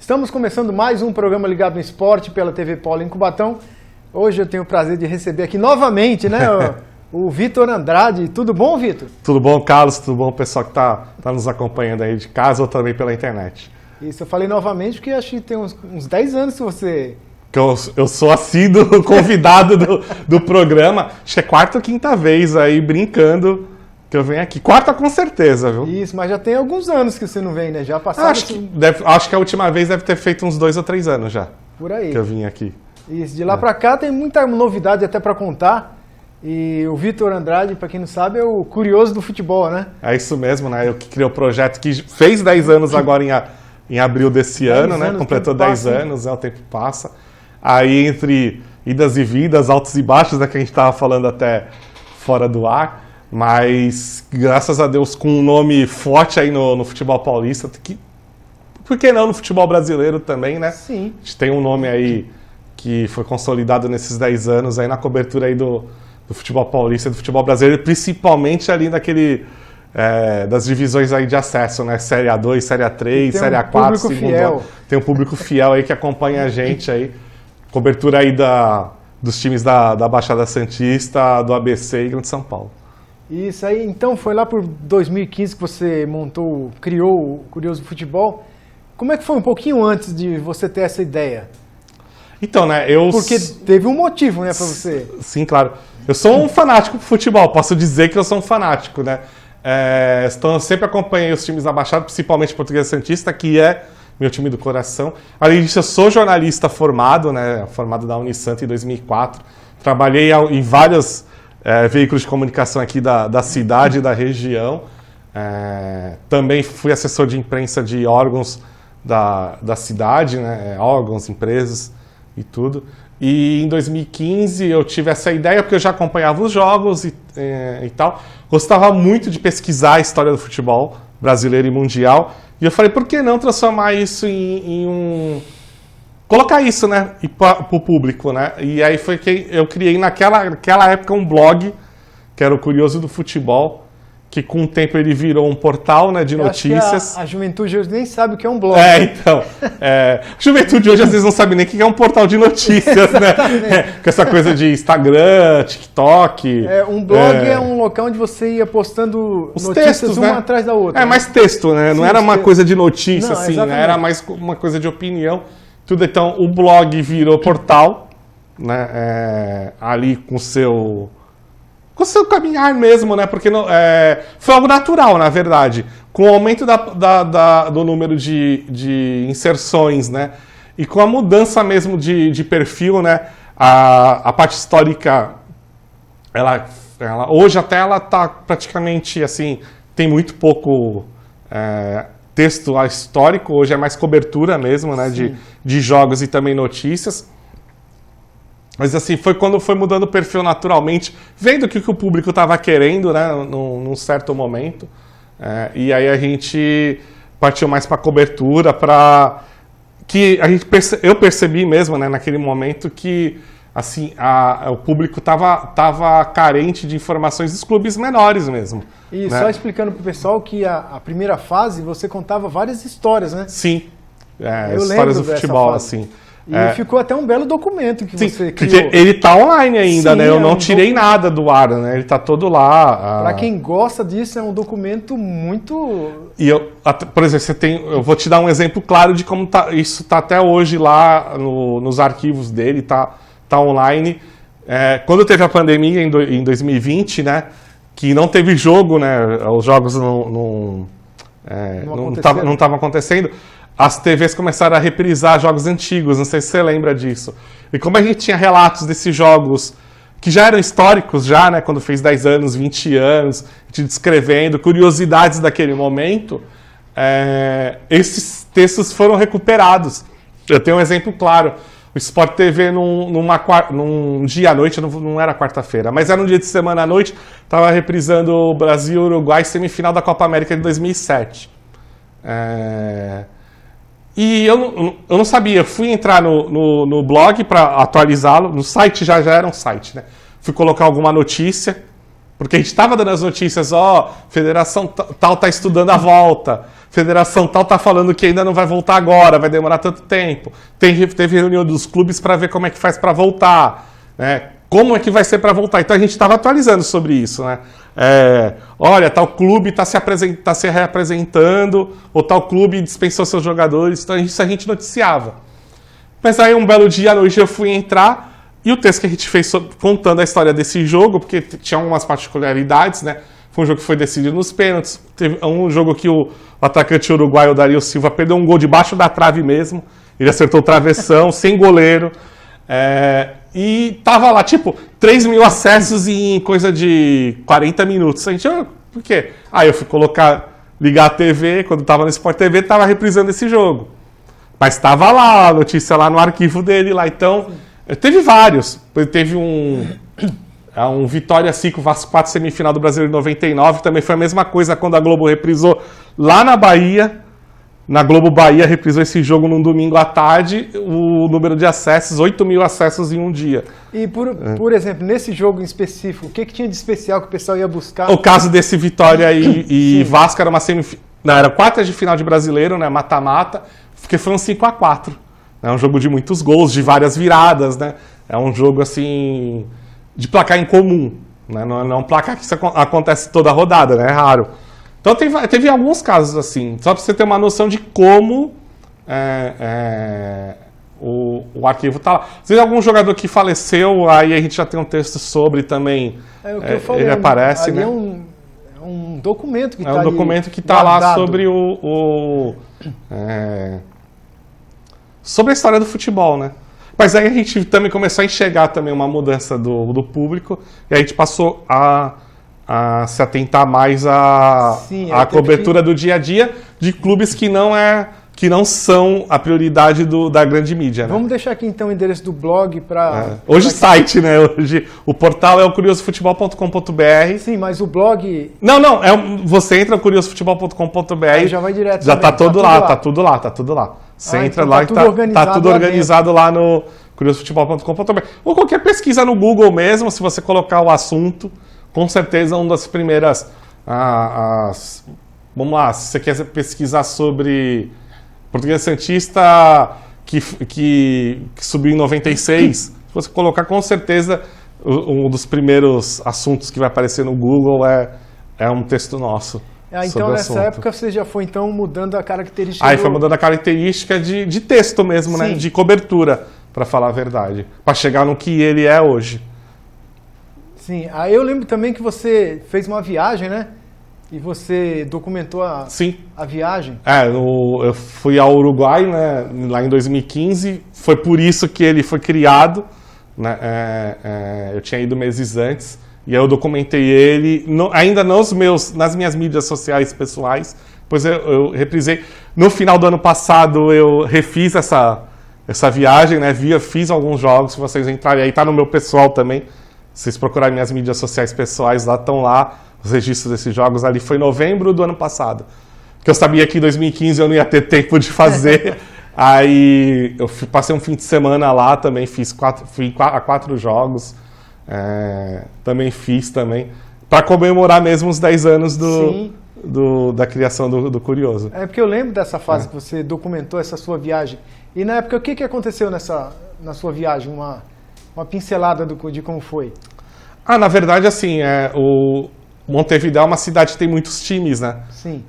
Estamos começando mais um programa ligado no esporte pela TV Polo em Cubatão. Hoje eu tenho o prazer de receber aqui novamente, né, o Vitor Andrade. Tudo bom, Vitor? Tudo bom, Carlos? Tudo bom, pessoal que tá nos acompanhando aí de casa ou também pela internet? Isso, eu falei novamente porque acho que tem uns 10 anos que você... Que eu sou assíduo convidado do programa. Acho que é quarta ou quinta vez aí, brincando, que eu venho aqui. Quarta com certeza, viu? Isso, mas já tem alguns anos que você não vem, né? Já passaram... Acho que a última vez deve ter feito uns 2 ou 3 anos já. Por aí. Que eu vim aqui. Isso, de lá pra cá tem muita novidade até pra contar. E o Vitor Andrade, pra quem não sabe, é o curioso do futebol, né? É isso mesmo, né? Eu que criei o projeto que fez 10 anos agora em abril desse ano, né? Completou 10 anos, o tempo passa. Aí entre idas e vindas, altos e baixos, né? Que a gente tava falando até fora do ar. Mas, graças a Deus, com um nome forte aí no futebol paulista, por que não no futebol brasileiro também, né? Sim. A gente tem um nome aí que foi consolidado nesses 10 anos aí na cobertura aí do futebol paulista e do futebol brasileiro, principalmente ali naquele das divisões aí de acesso, né? Série A2, Série A3, Série A4, segundo ano. Tem um público fiel aí que acompanha a gente aí. Cobertura aí dos times da Baixada Santista, do ABC e Grande São Paulo. Isso aí, então foi lá por 2015 que você criou o Curioso do Futebol. Como é que foi um pouquinho antes de você ter essa ideia? Então, né, Porque teve um motivo, né, pra você. Sim, claro. Eu sou um fanático do futebol, posso dizer que eu sou um fanático, né? Eu sempre acompanhei os times da Baixada, principalmente o Portuguesa Santista, que é meu time do coração. Além disso, eu sou jornalista formado, né, formado da Unisanta em 2004. Trabalhei em vários veículos de comunicação aqui da cidade e da região. Também fui assessor de imprensa de órgãos da cidade, né, órgãos, empresas e tudo. E em 2015 eu tive essa ideia porque eu já acompanhava os jogos e tal. Gostava muito de pesquisar a história do futebol brasileiro e mundial. E eu falei, por que não transformar isso colocar isso, né, para o público, né? E aí foi que eu criei naquela época um blog, que era o Curioso do Futebol, que com o tempo ele virou um portal, né, de notícias. Acho que a juventude hoje nem sabe o que é um blog. Então. A juventude hoje às vezes não sabe nem o que é um portal de notícias, né? Com essa coisa de Instagram, TikTok. Um blog é um local onde você ia postando os notícias textos, uma né? atrás da outra. Mais texto, né? Sim, não era uma coisa de notícia, não, assim, né? Era mais uma coisa de opinião. Tudo. Então, o blog virou portal, né? Ali com o seu caminhar mesmo, né? Porque foi algo natural, na verdade. Com o aumento do número de inserções, né? E com a mudança mesmo de perfil, né? A parte histórica, hoje até ela está praticamente assim, tem muito pouco texto histórico, hoje é mais cobertura mesmo, né? De jogos e também notícias. Mas assim, foi quando foi mudando o perfil naturalmente, vendo o que o público estava querendo, né, num certo momento. E aí a gente partiu mais para a cobertura, eu percebi mesmo, né, naquele momento que assim, o público estava carente de informações dos clubes menores mesmo. E né? Só explicando para o pessoal que a primeira fase você contava várias histórias, né? Sim, eu histórias do futebol, fase. assim. E ficou até um belo documento que você criou. Porque ele tá online ainda, Sim, né? Eu não tirei nada do ar, né? Ele tá todo lá. Para quem gosta disso, é um documento muito... Por exemplo, eu vou te dar um exemplo claro de como isso tá até hoje lá nos arquivos dele, tá online. Quando teve a pandemia em 2020, né? Que não teve jogo, né? Os jogos não estavam acontecendo. As TVs começaram a reprisar jogos antigos, não sei se você lembra disso. E como a gente tinha relatos desses jogos que já eram históricos, já, né, quando fez 10 anos, 20 anos, a gente descrevendo curiosidades daquele momento, esses textos foram recuperados. Eu tenho um exemplo claro. O Sport TV, num dia à noite, não era quarta-feira, mas era um dia de semana à noite, estava reprisando o Brasil-Uruguai, semifinal da Copa América de 2007. E eu não sabia, eu fui entrar no blog para atualizá-lo, no site já era um site, né? Fui colocar alguma notícia, porque a gente estava dando as notícias, Federação tal está estudando a volta, federação tal tá falando que ainda não vai voltar agora, vai demorar tanto tempo. Teve reunião dos clubes para ver como é que faz para voltar, né? Como é que vai ser para voltar? Então a gente estava atualizando sobre isso, né? Olha, tal clube está se reapresentando, ou tal clube dispensou seus jogadores, então isso a gente noticiava. Mas aí um belo dia à noite eu fui entrar e o texto que a gente fez contando a história desse jogo, porque tinha algumas particularidades, né? Foi um jogo que foi decidido nos pênaltis, teve um jogo que o atacante uruguaio, Dario Silva, perdeu um gol debaixo da trave mesmo, ele acertou o travessão, sem goleiro, e tava lá, tipo, 3 mil acessos em coisa de 40 minutos. A gente, por quê? Aí eu fui ligar a TV, quando tava no Sport TV, tava reprisando esse jogo. Mas tava lá, a notícia lá no arquivo dele lá. Então, teve vários. Teve um Vitória 5, Vasco 4, semifinal do Brasileiro em 99. Também foi a mesma coisa quando a Globo reprisou lá na Bahia. Na Globo Bahia reprisou esse jogo num domingo à tarde, o número de acessos, 8 mil acessos em um dia. E, por exemplo, nesse jogo em específico, o que tinha de especial que o pessoal ia buscar? O caso desse Vitória e Vasco era uma semifinal. Não, era quartas de final de Brasileiro, né? Mata-mata, porque foi um 5-4. É um jogo de muitos gols, de várias viradas, né? É um jogo, assim, de placar incomum. Né? Não é um placar que isso acontece toda a rodada, né? É raro. Então teve alguns casos assim, só para você ter uma noção de como o arquivo está lá. Se tem algum jogador que faleceu, aí a gente já tem um texto sobre também, o que eu falei, ele aparece, né? É um documento que está ali. É um documento que está lá sobre sobre a história do futebol, né? Mas aí a gente também começou a enxergar também uma mudança do público, e a gente passou a se atentar mais à cobertura do dia a dia de clubes que não são a prioridade da grande mídia. Né? Vamos deixar aqui então o endereço do blog para... Hoje site, né? Hoje o portal é o curiosofutebol.com.br. Sim, mas o blog... Não, você entra no curiosofutebol.com.br. Aí já vai direto. Já tá tudo lá. Você entra então lá e tá tudo organizado lá no curiosofutebol.com.br. Ou qualquer pesquisa no Google mesmo, se você colocar o assunto... Com certeza, uma das primeiras... vamos lá, se você quer pesquisar sobre Portuguesa Santista que subiu em 96, se você colocar, com certeza, um dos primeiros assuntos que vai aparecer no Google é um texto nosso. Então, nessa época, você já foi então mudando a característica... Aí foi mudando a característica de texto mesmo, né? De cobertura, para falar a verdade. Para chegar no que ele é hoje. Sim, aí eu lembro também que você fez uma viagem, né? E você documentou a viagem. Eu fui ao Uruguai, né, lá em 2015, foi por isso que ele foi criado, né? Eu tinha ido meses antes, e aí eu documentei ele, ainda nas minhas mídias sociais pessoais, depois eu reprisei. No final do ano passado eu refiz essa viagem, né, fiz alguns jogos, se vocês entrarem aí, tá no meu pessoal também. Se vocês procurarem minhas mídias sociais pessoais, lá estão lá os registros desses jogos. Ali foi em novembro do ano passado. Porque eu sabia que em 2015 eu não ia ter tempo de fazer. Aí eu passei um fim de semana lá também, fui a 4 jogos. Também fiz para comemorar mesmo os 10 anos da criação do Curioso. Porque eu lembro dessa fase que você documentou essa sua viagem. E na época, o que aconteceu na sua viagem? Uma pincelada de como foi. Na verdade, assim, o Montevidéu é uma cidade que tem muitos times, né? Sim.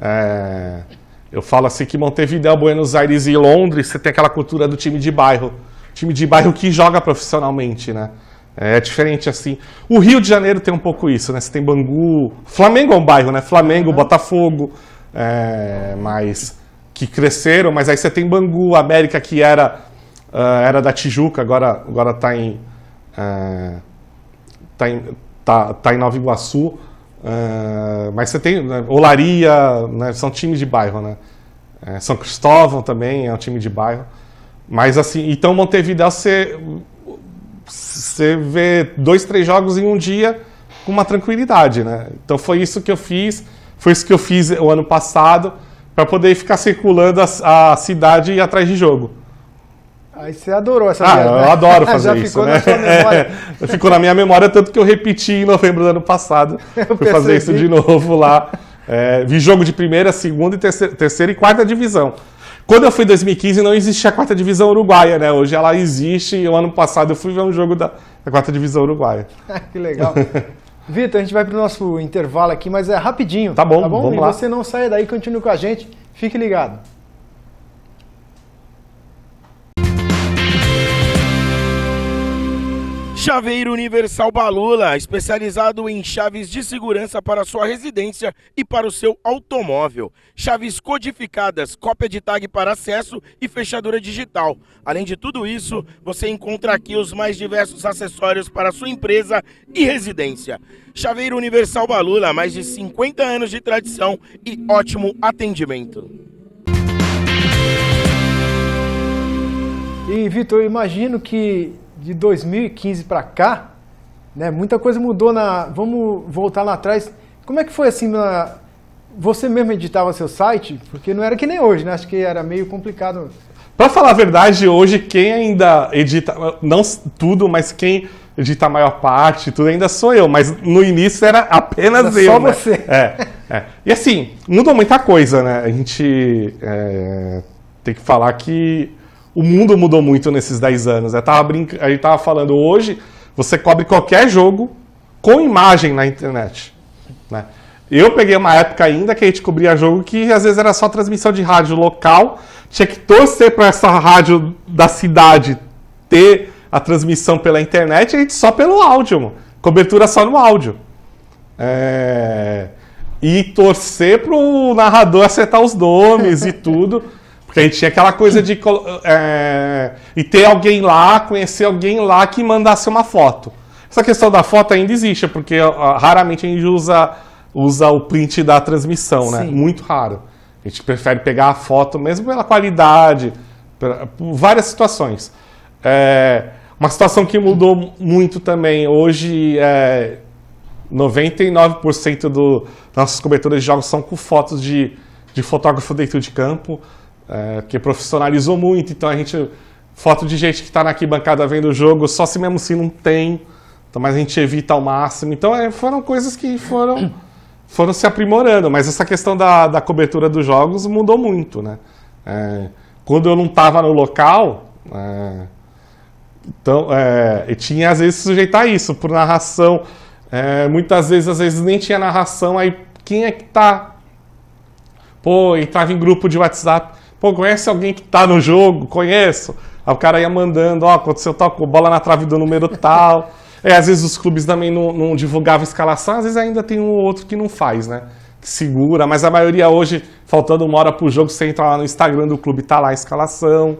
Eu falo assim que Montevidéu, Buenos Aires e Londres, você tem aquela cultura do time de bairro. Time de bairro que joga profissionalmente, né? É diferente, assim. O Rio de Janeiro tem um pouco isso, né? Você tem Bangu... Flamengo é um bairro, né? Flamengo, Botafogo, mas que cresceram. Mas aí você tem Bangu, América, que era da Tijuca, agora está em Nova Iguaçu, mas você tem Olaria, né, são times de bairro, né? São Cristóvão também é um time de bairro, mas assim, então Montevidéu você vê 2, 3 jogos em um dia com uma tranquilidade, né? Então foi isso que eu fiz o ano passado para poder ficar circulando a cidade e ir atrás de jogo. Aí você adorou essa viagem, eu adoro fazer isso, ficou né? Na sua memória. Ficou na minha memória, tanto que eu repeti em novembro do ano passado. Fui fazer isso de novo lá. Vi jogo de primeira, segunda, e terceira e quarta divisão. Quando eu fui em 2015, não existia a quarta divisão uruguaia, né? Hoje ela existe e o ano passado eu fui ver um jogo da quarta divisão uruguaia. Que legal. Vitor, a gente vai para o nosso intervalo aqui, mas é rapidinho. Tá bom? Vamos lá. E você não saia daí, continue com a gente. Fique ligado. Chaveiro Universal Balula, especializado em chaves de segurança para sua residência e para o seu automóvel. Chaves codificadas, cópia de tag para acesso e fechadura digital. Além de tudo isso, você encontra aqui os mais diversos acessórios para sua empresa e residência. Chaveiro Universal Balula, mais de 50 anos de tradição e ótimo atendimento. E, Vitor, eu imagino que de 2015 para cá, né, muita coisa mudou Vamos voltar lá atrás. Como é que foi assim? Você mesmo editava seu site? Porque não era que nem hoje, né? Acho que era meio complicado. Para falar a verdade, hoje quem ainda edita, não tudo, mas quem edita a maior parte, tudo ainda sou eu. Mas no início era apenas eu. Só né? você. E assim, mudou muita coisa, né? A gente tem que falar que o mundo mudou muito nesses 10 anos. A gente tava falando hoje, você cobre qualquer jogo com imagem na internet. Né? Eu peguei uma época ainda que a gente cobria jogo que às vezes era só transmissão de rádio local, tinha que torcer para essa rádio da cidade ter a transmissão pela internet e a gente só pelo áudio, mano. Cobertura só no áudio. E torcer pro narrador acertar os nomes e tudo. Porque a gente tinha aquela coisa de e ter alguém lá, conhecer alguém lá que mandasse uma foto. Essa questão da foto ainda existe, porque raramente a gente usa o print da transmissão, né? Muito raro. A gente prefere pegar a foto mesmo pela qualidade, por várias situações. Uma situação que mudou muito também. Hoje, 99% das nossas coberturas de jogos são com fotos de fotógrafo dentro de campo. Que profissionalizou muito, então a gente foto de gente que está na arquibancada vendo o jogo, só se mesmo se não tem, então, mas a gente evita ao máximo, então foram coisas que foram se aprimorando, mas essa questão da cobertura dos jogos mudou muito, né? Quando eu não estava no local, então eu tinha às vezes sujeitar a isso, por narração, muitas vezes, às vezes nem tinha narração, aí quem é que tá? Pô, entrava em grupo de WhatsApp, pô, conhece alguém que tá no jogo? Conheço. Aí o cara ia mandando, aconteceu tal, bola na trave do número tal. Às vezes os clubes também não divulgavam escalação, às vezes ainda tem um ou outro que não faz, né? Que segura, mas a maioria hoje, faltando uma hora pro jogo, você entra lá no Instagram do clube, tá lá a escalação,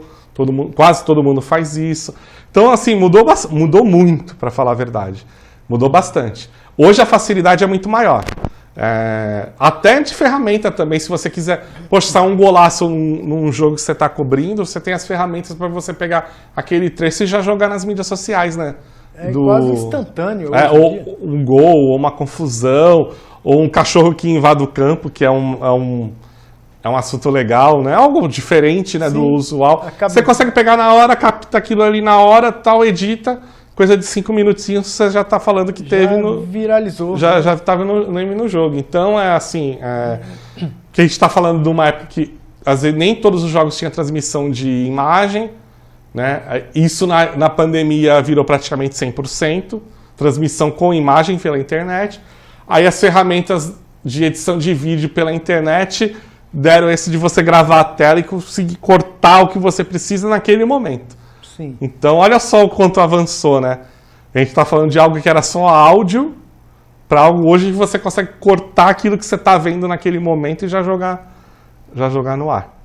quase todo mundo faz isso. Então, assim, mudou muito, para falar a verdade. Mudou bastante. Hoje a facilidade é muito maior. Até de ferramenta também, se você quiser postar um golaço num jogo que você está cobrindo, você tem as ferramentas para você pegar aquele trecho e já jogar nas mídias sociais, né? Quase instantâneo. Ou um gol, ou uma confusão, ou um cachorro que invade o campo, que é um assunto legal, né? Algo diferente, né, do usual. Você consegue pegar na hora, capta aquilo ali na hora, tal, edita. Coisa de 5 minutinhos você já está falando que teve viralizou. Já estava no jogo. Então, que a gente está falando de uma época que às vezes nem todos os jogos tinham transmissão de imagem, né? Isso na pandemia virou praticamente 100%, transmissão com imagem pela internet. Aí as ferramentas de edição de vídeo pela internet deram esse de você gravar a tela e conseguir cortar o que você precisa naquele momento. Sim. Então, olha só o quanto avançou, né? A gente está falando de algo que era só áudio, para algo hoje que você consegue cortar aquilo que você está vendo naquele momento e já jogar no ar.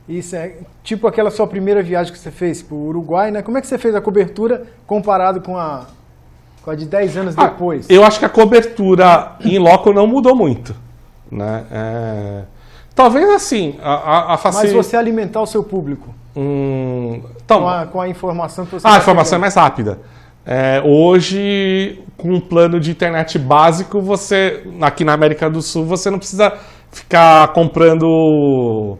Isso é tipo aquela sua primeira viagem que você fez para o Uruguai, né? Como é que você fez a cobertura comparado com a de 10 anos depois? Eu acho que a cobertura em loco não mudou muito, né? Talvez assim, a facilidade... Mas você alimentar o seu público. Então, com a informação que você a informação é mais rápida. Hoje, com um plano de internet básico, você, aqui na América do Sul, você não precisa ficar comprando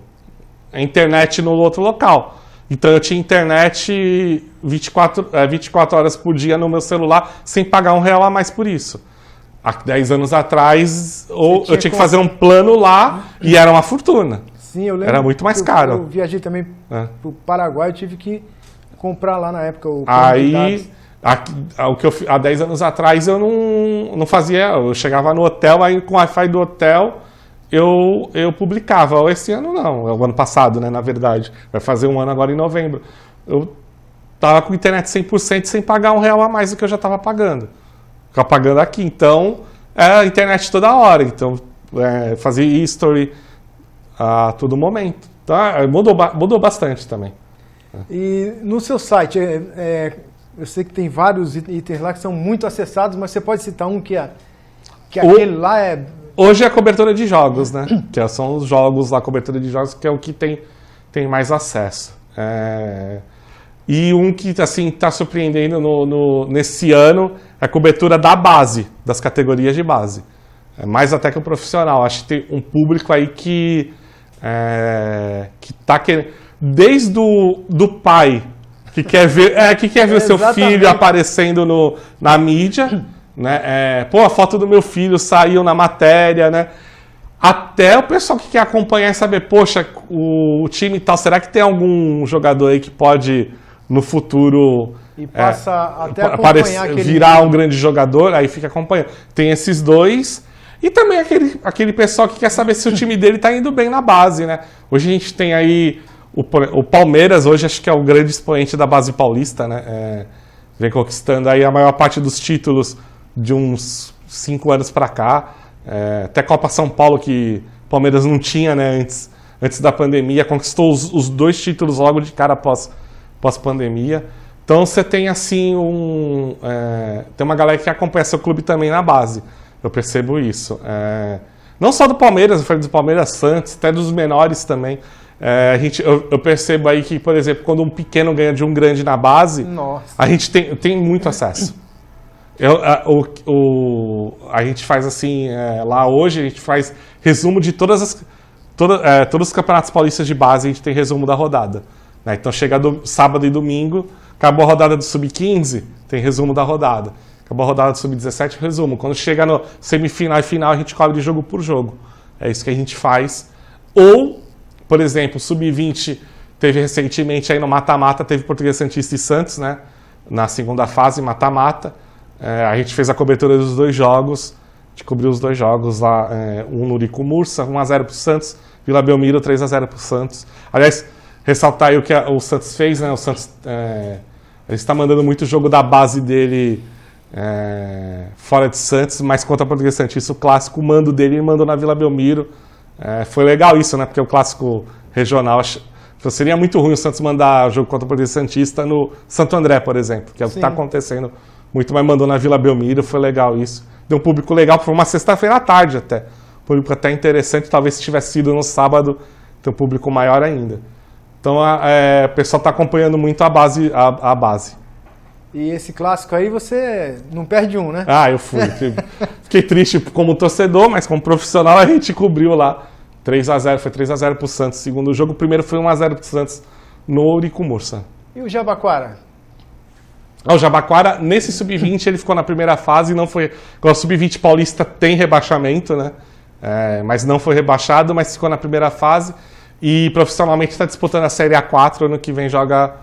a internet no outro local. Então eu tinha internet 24 horas por dia no meu celular, sem pagar R$1 a mais por isso. há 10 anos atrás, eu tinha que como- fazer um plano lá e era uma fortuna. Sim, eu lembro. Era muito mais que caro. Eu viajei também pro Paraguai, eu tive que comprar lá na época o plano de Aí, dados. há 10 anos atrás eu não fazia, eu chegava no hotel, aí com o Wi-Fi do hotel eu publicava. Esse ano não, é o ano passado, né, na verdade. Vai fazer um ano agora em novembro. Eu tava com internet 100% sem pagar R$1 a mais do que eu já estava pagando. Ficava pagando aqui, então era internet toda hora, então fazia history a todo momento. Tá? Mudou bastante também. E no seu site, eu sei que tem vários itens lá que são muito acessados, mas você pode citar um que aquele lá é... Hoje é a cobertura de jogos, né? Que são os jogos lá, a cobertura de jogos, que é o que tem mais acesso. E um que assim está surpreendendo nesse ano é a cobertura da base, das categorias de base. Mais até que o profissional. Acho que tem um público aí que está querendo... Desde do pai que quer ver o seu filho aparecendo na mídia, né? A foto do meu filho saiu na matéria, né? Até o pessoal que quer acompanhar e saber, poxa, o time e tal, será que tem algum jogador aí que pode no futuro E passa até acompanhar virar um grande jogador, aí fica acompanhando. Tem esses dois. E também aquele pessoal que quer saber se o time dele está indo bem na base, né? Hoje a gente tem aí o Palmeiras, hoje acho que é o grande expoente da base paulista, né? Vem conquistando aí a maior parte dos títulos de uns 5 anos para cá. Até Copa São Paulo, que o Palmeiras não tinha, né? Antes da pandemia, conquistou os 2 títulos logo de cara pós-pandemia. Então você tem assim tem uma galera que acompanha seu clube também na base. Eu percebo isso. Não só do Palmeiras, eu falei do Palmeiras, Santos, até dos menores também. Eu percebo aí que, por exemplo, quando um pequeno ganha de um grande na base, Nossa. a gente tem muito acesso. A gente faz assim, lá hoje, a gente faz resumo de todos os campeonatos paulistas de base, a gente tem resumo da rodada. Né? Então chega sábado e domingo, acabou a rodada do Sub-15, tem resumo da rodada. Acabou a rodada do Sub-17, resumo. Quando chega no semifinal e final, a gente cobre jogo por jogo. É isso que a gente faz. Ou, por exemplo, o Sub-20 teve recentemente aí no mata-mata, teve Portuguesa Santista e Santos, né? Na segunda fase, mata-mata. A gente fez a cobertura dos 2 jogos. A gente cobriu os 2 jogos lá. Um no Urico Mursa, 1-0 pro Santos. Vila Belmiro, 3-0 pro Santos. Aliás, ressaltar aí o que o Santos fez, né? O Santos ele está mandando muito jogo da base dele fora de Santos, mas contra a Portuguesa Santista, o clássico, o mando dele, ele mandou na Vila Belmiro. Foi legal isso, né? Porque o clássico regional seria muito ruim o Santos mandar o jogo contra a Portuguesa Santista no Santo André, por exemplo, que é o que está acontecendo muito, mas mandou na Vila Belmiro, foi legal isso. Deu um público legal, foi uma sexta-feira à tarde até. Público até interessante, talvez se tivesse sido no sábado, tem um público maior ainda. Então o pessoal está acompanhando muito a base. E esse clássico aí você não perde um, né? Eu fui. Fiquei triste como torcedor, mas como profissional a gente cobriu lá. 3-0, foi 3-0 pro Santos. Segundo jogo, o primeiro foi 1-0 pro Santos no Urico Mursa. E o Jabaquara? O Jabaquara, nesse Sub-20, ele ficou na primeira fase, não foi... O Sub-20 paulista tem rebaixamento, né? Mas não foi rebaixado, mas ficou na primeira fase. E profissionalmente está disputando a Série A4, ano que vem joga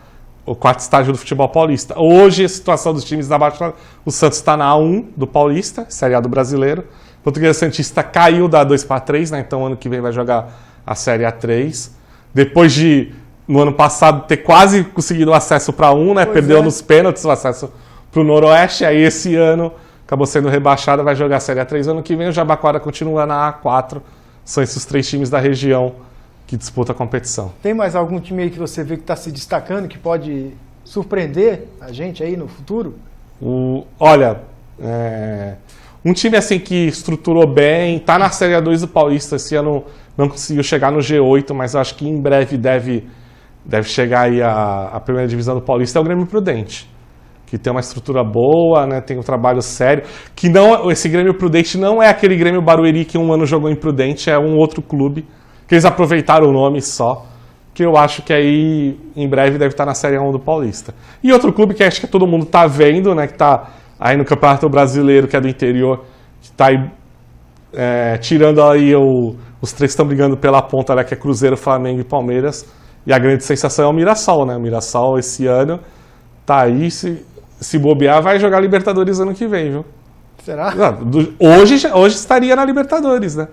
o 4º estágio do futebol paulista. Hoje, a situação dos times da Baixada, o Santos está na A1 do Paulista, Série A do Brasileiro. O Portuguesa Santista caiu da 2 para 3, né? Então ano que vem vai jogar a Série A3. Depois de, no ano passado, ter quase conseguido o acesso para A1, né? Perdeu nos pênaltis o acesso para o Noroeste. Aí esse ano acabou sendo rebaixado, vai jogar a Série A3. Ano que vem o Jabaquara continua na A4. São esses 3 times da região que disputa a competição. Tem mais algum time aí que você vê que está se destacando, que pode surpreender a gente aí no futuro? Olha, um time assim que estruturou bem, está na Série A2 do Paulista, esse ano não conseguiu chegar no G8, mas acho que em breve deve chegar aí a primeira divisão do Paulista, é o Grêmio Prudente, que tem uma estrutura boa, né, tem um trabalho sério, que não, esse Grêmio Prudente não é aquele Grêmio Barueri que um ano jogou em Prudente, é um outro clube, que eles aproveitaram o nome só, que eu acho que aí em breve deve estar na Série 1 do Paulista. E outro clube que acho que todo mundo está vendo, né, que está aí no Campeonato Brasileiro, que é do interior, que está aí tirando aí os três que estão brigando pela ponta, né, que é Cruzeiro, Flamengo e Palmeiras. E a grande sensação é o Mirassol, né? O Mirassol esse ano tá aí, se bobear, vai jogar Libertadores ano que vem, viu? Será? Hoje estaria na Libertadores, né?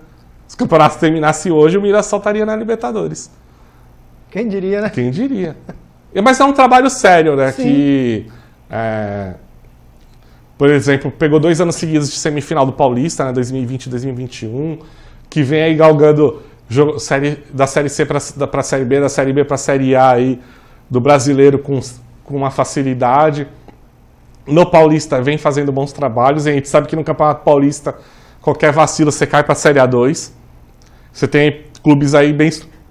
Se o campeonato terminasse hoje, o Mirassol estaria na Libertadores. Quem diria, né? Quem diria? Mas é um trabalho sério, né? Sim. Que, por exemplo, pegou 2 anos seguidos de semifinal do Paulista, né? 2020 e 2021, que vem aí galgando da Série C para a Série B, da Série B para a Série A aí, do brasileiro com uma facilidade. No Paulista vem fazendo bons trabalhos, e a gente sabe que no Campeonato Paulista, qualquer vacilo você cai para a Série A2. Você tem clubes aí bem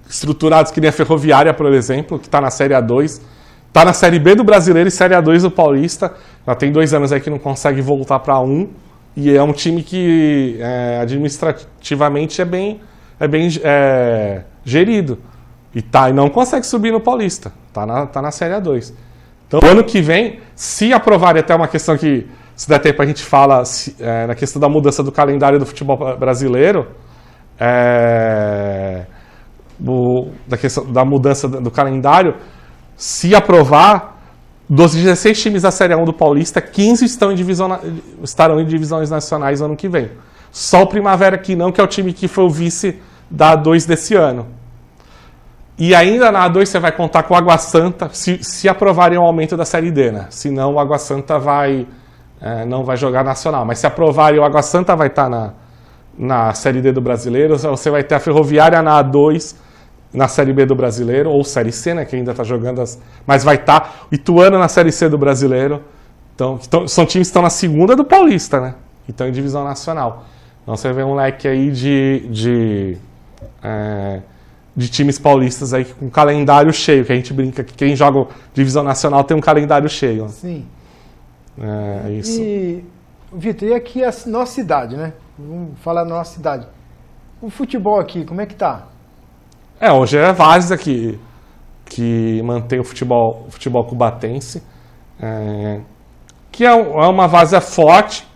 estruturados, que nem a Ferroviária, por exemplo, que está na Série A2. Está na Série B do Brasileiro e Série A2 do Paulista. Já tem 2 anos aí que não consegue voltar para 1. E é um time que administrativamente é bem gerido. E não consegue subir no Paulista. Tá na Série A2. Então, ano que vem, se aprovarem, até uma questão que, se der tempo, a gente fala na questão da mudança do calendário do futebol brasileiro, da questão da mudança do calendário, se aprovar, dos 16 times da Série 1 do Paulista, 15 estarão em divisões nacionais ano que vem. Só o Primavera que não, que é o time que foi o vice da A2 desse ano. E ainda na A2 você vai contar com o Água Santa, se aprovarem o aumento da Série D, né? Senão o Água Santa não vai jogar nacional. Mas se aprovarem, o Água Santa vai estar na Série D do Brasileiro, você vai ter a Ferroviária na A2, na Série B do Brasileiro, ou Série C, né? Que ainda está jogando, mas vai estar o Ituano na Série C do Brasileiro. Então, são times que estão na segunda do Paulista, né? E estão em divisão nacional. Então você vê um leque aí de times paulistas aí com calendário cheio, que a gente brinca que quem joga divisão nacional tem um calendário cheio. Sim. É isso. E, Vitor, e aqui a nossa cidade, né? Vamos falar da nossa cidade. O futebol aqui, como é que tá? Hoje é a Várzea que mantém o futebol cubatense, que é uma Várzea forte,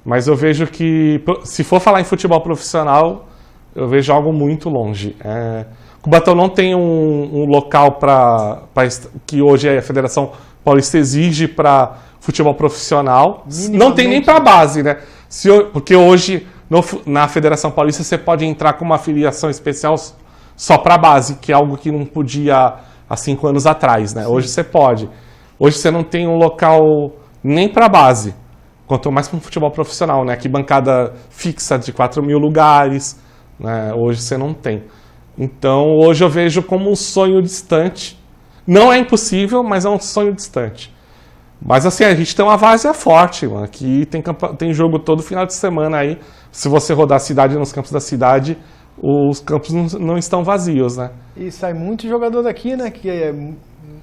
mas eu vejo que, se for falar em futebol profissional, eu vejo algo muito longe. Cubatão não tem um local que hoje a Federação Paulista exige para futebol profissional. Não tem nem para base, né? Porque hoje, na Federação Paulista, você pode entrar com uma filiação especial só para base, que é algo que não podia há 5 anos atrás, né? Sim. Hoje você pode. Hoje você não tem um local nem para base, quanto mais para um futebol profissional, né? Que bancada fixa de 4.000 lugares, né? Hoje você não tem. Então, hoje eu vejo como um sonho distante. Não é impossível, mas é um sonho distante. Mas assim, a gente tem uma várzea forte, mano. Aqui tem jogo todo final de semana aí. Se você rodar a cidade, nos campos da cidade, os campos não estão vazios, né? E sai muito jogador daqui, né? Que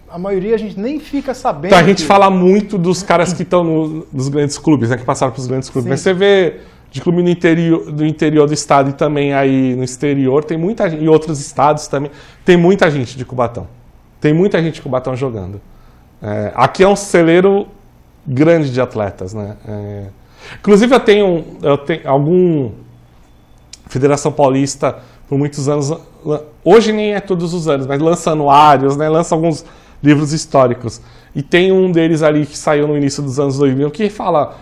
a maioria a gente nem fica sabendo. Então a gente fala muito dos caras que estão nos grandes clubes, né? Que passaram para os grandes clubes. Sim. Mas você vê de clube do interior do estado e também aí no exterior, tem muita gente, e outros estados também, tem muita gente de Cubatão. Tem muita gente de Cubatão jogando. Aqui é um celeiro grande de atletas, né? Inclusive eu tenho algum Federação Paulista por muitos anos, hoje nem é todos os anos, mas lança anuários, né? Lança alguns livros históricos. E tem um deles ali que saiu no início dos anos 2000 que fala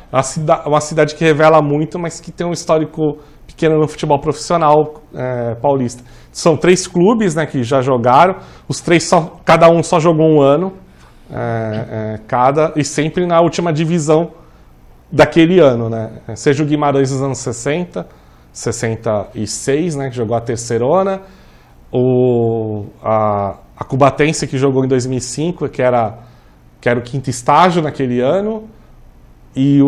uma cidade que revela muito, mas que tem um histórico pequeno no futebol profissional paulista. São 3 clubes, né, que já jogaram, os 3 cada um só jogou um ano, e sempre na última divisão daquele ano, né? Seja o Guimarães nos anos 60, 66, né, que jogou a terceirona, a Cubatense, que jogou em 2005, que era o 5º estágio naquele ano, e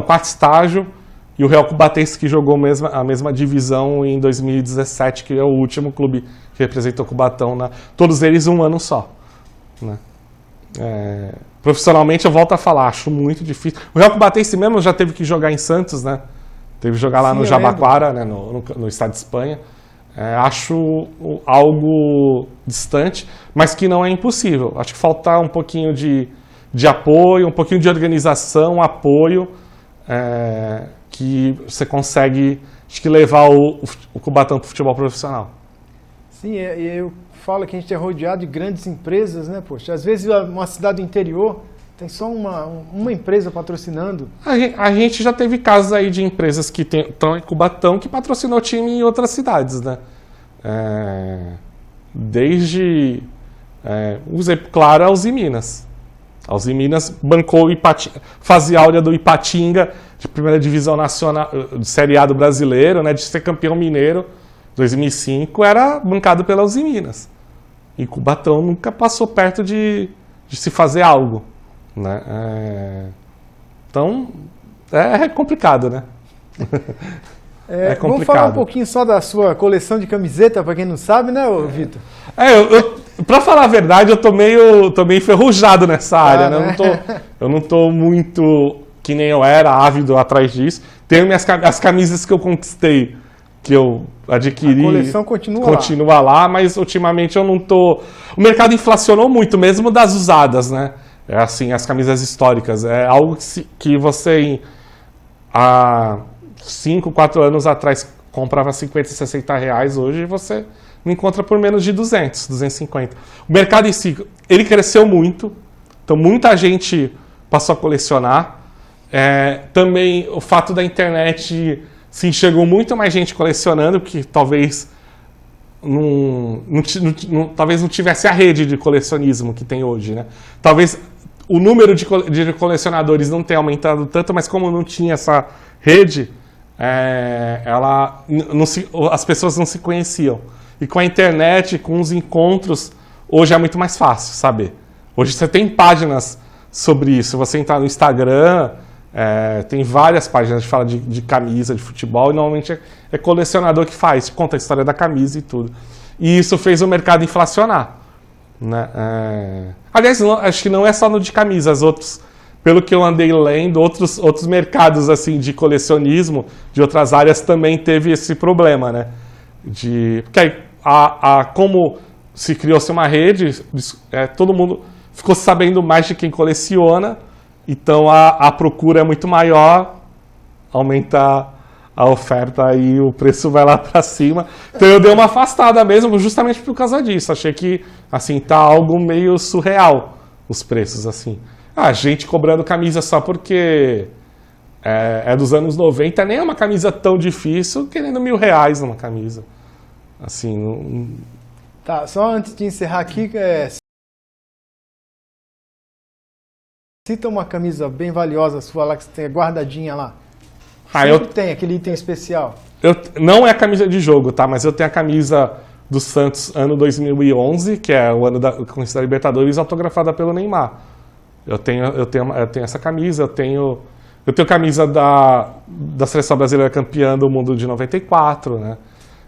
quarto estágio, e o Real Cubatense, que jogou a mesma divisão em 2017, que é o último clube que representou Cubatão, todos eles um ano só, né? Profissionalmente, eu volto a falar, acho muito difícil. O Real Cubatense mesmo já teve que jogar em Santos, né? Teve que jogar lá no Jabaquara, né? no estado de Espanha. Acho algo distante, mas que não é impossível. Acho que falta um pouquinho de apoio, um pouquinho de organização, apoio. que você consegue, acho que, levar o Cubatão para o futebol profissional. Sim, eu falo que a gente é rodeado de grandes empresas, né, poxa? Às vezes uma cidade do interior tem só uma empresa patrocinando. A gente já teve casos aí de empresas que estão em Cubatão que patrocinou time em outras cidades, né? Desde, um exemplo claro, a Uzi Minas. A Uzi Minas bancou fase áurea do Ipatinga, de primeira divisão nacional, de Série A do brasileiro, né, de ser campeão mineiro, 2005, era bancado pela Uzi Minas. E Cubatão nunca passou perto de se fazer algo, né? Então, é complicado, né? É complicado. Vamos falar um pouquinho só da sua coleção de camiseta, para quem não sabe, né, Vitor? Pra falar a verdade, eu tô meio enferrujado nessa área, né? Eu não tô muito que nem eu era, ávido atrás disso. Tenho as camisas que eu conquistei, que eu adquiri. A coleção continua lá, mas ultimamente eu não tô... O mercado inflacionou muito, mesmo das usadas, né? É assim, as camisas históricas. É algo que você, há 5, 4 anos atrás, comprava 50, 60 reais, hoje você não encontra por menos de 200, 250. O mercado em si, ele cresceu muito, então muita gente passou a colecionar. Também o fato da internet, sim, chegou muito mais gente colecionando, porque talvez talvez não tivesse a rede de colecionismo que tem hoje, né? Talvez o número de colecionadores não tenha aumentado tanto, mas como não tinha essa rede, as pessoas não se conheciam. E com a internet, com os encontros, hoje é muito mais fácil saber. Hoje você tem páginas sobre isso. Você entrar no Instagram, tem várias páginas que falam de camisa, de futebol, e normalmente é colecionador que faz, conta a história da camisa e tudo. E isso fez o mercado inflacionar, né? Aliás, acho que não é só no de camisas, outros, pelo que eu andei lendo, outros mercados assim, de colecionismo, de outras áreas, também teve esse problema, né? Porque aí, como se criou-se uma rede, todo mundo ficou sabendo mais de quem coleciona, então a procura é muito maior, aumenta a oferta e o preço vai lá para cima. Então eu dei uma afastada mesmo, justamente por causa disso. Achei que assim tá algo meio surreal os preços assim. A gente cobrando camisa só porque é dos anos 90, nem é uma camisa tão difícil, querendo R$1.000 numa camisa. Assim, não... Tá, só antes de encerrar aqui, cita uma camisa bem valiosa sua lá que você tem guardadinha lá. Sempre tem aquele item especial. Não é a camisa de jogo, tá? Mas eu tenho a camisa do Santos ano 2011, que é o ano da conquista da Libertadores, autografada pelo Neymar. Eu tenho essa camisa, eu tenho camisa da Seleção Brasileira campeã do mundo de 94, né?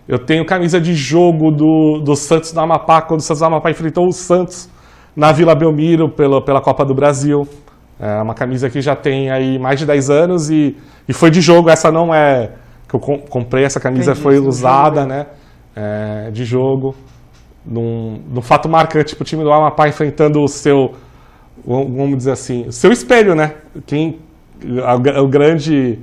Eu tenho camisa de jogo do Santos do Amapá, quando o Santos do Amapá enfrentou o Santos na Vila Belmiro pela Copa do Brasil. É uma camisa que já tem aí mais de 10 anos e foi de jogo. Essa não é que eu comprei, essa camisa foi usada, né? De jogo. Num fato marcante para o time do Amapá enfrentando o seu, vamos dizer assim, o seu espelho, né? O grande...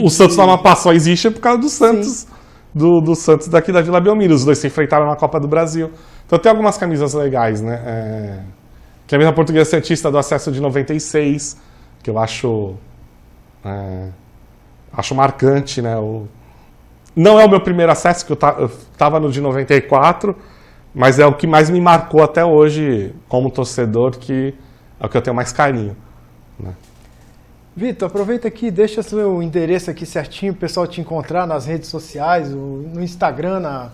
O Santos do Amapá só existe por causa do Santos, do Santos daqui da Vila Belmiro. Os dois se enfrentaram na Copa do Brasil. Então tem algumas camisas legais, né? Que é a mesma Portuguesa Santista do Acesso de 96, que eu acho marcante, né? Não é o meu primeiro acesso, que eu estava no de 94, mas é o que mais me marcou até hoje como torcedor, que é o que eu tenho mais carinho, né? Vitor, aproveita aqui, deixa seu endereço aqui certinho, o pessoal te encontrar nas redes sociais, no Instagram.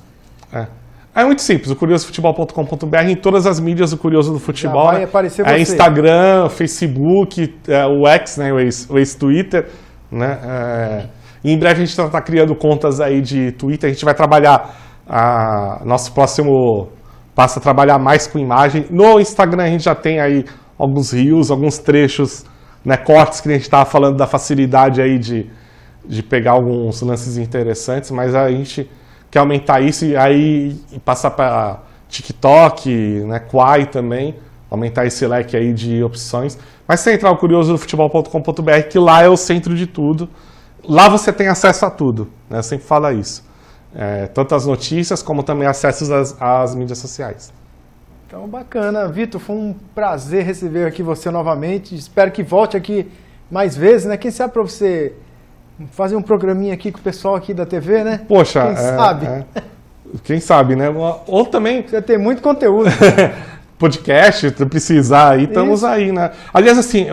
É muito simples, o curiosofutebol.com.br, em todas as mídias, o Curioso do Futebol. Já vai aparecer você. Instagram, Facebook, o X, né, o ex-Twitter, né? E em breve a gente está criando contas aí de Twitter, a gente vai trabalhar, nosso próximo passo a trabalhar mais com imagem. No Instagram a gente já tem aí alguns reels, alguns trechos, né, cortes que a gente estava falando da facilidade aí de pegar alguns lances interessantes, mas a gente quer aumentar isso e passar para TikTok, né, Quai também, aumentar esse leque aí de opções. Mas você entrar no curiosodofutebol.com.br, que lá é o centro de tudo. Lá você tem acesso a tudo, né? Eu sempre falo isso. Tanto as notícias, como também acesso às mídias sociais. Então, bacana. Vitor, foi um prazer receber aqui você novamente. Espero que volte aqui mais vezes, né? Quem sabe para você fazer um programinha aqui com o pessoal aqui da TV, né? Poxa, quem sabe? Quem sabe, né? Ou também... Você tem muito conteúdo. Podcast, se precisar, aí estamos aí, né? Aliás, assim,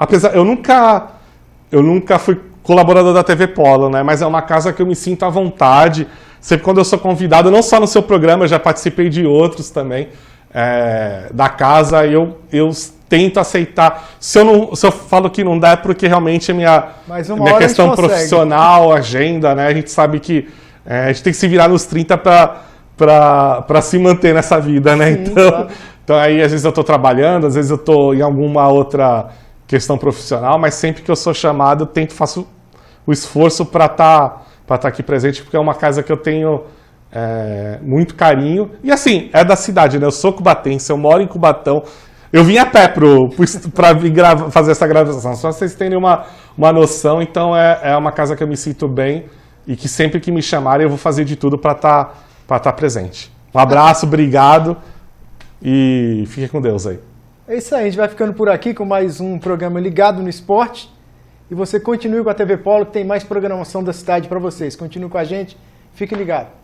apesar, eu nunca fui colaborador da TV Polo, né? Mas é uma casa que eu me sinto à vontade. Sempre quando eu sou convidado, não só no seu programa, eu já participei de outros também, da casa, eu tento aceitar. Se eu falo que não dá, é porque realmente é minha questão profissional, agenda, né? A gente sabe que a gente tem que se virar nos 30 para se manter nessa vida, né? Sim, então aí às vezes eu estou trabalhando, às vezes eu estou em alguma outra questão profissional, mas sempre que eu sou chamado, eu faço o esforço para estar aqui presente, porque é uma casa que eu tenho muito carinho. E assim, é da cidade, né? Eu sou cubatense, eu moro em Cubatão. Eu vim a pé para vir fazer essa gravação, só vocês terem uma noção. Então é uma casa que eu me sinto bem e que sempre que me chamarem eu vou fazer de tudo para estar presente. Um abraço, obrigado e fique com Deus aí. É isso aí, a gente vai ficando por aqui com mais um programa Ligado no Esporte. E você continue com a TV Polo, que tem mais programação da cidade para vocês. Continue com a gente, fique ligado.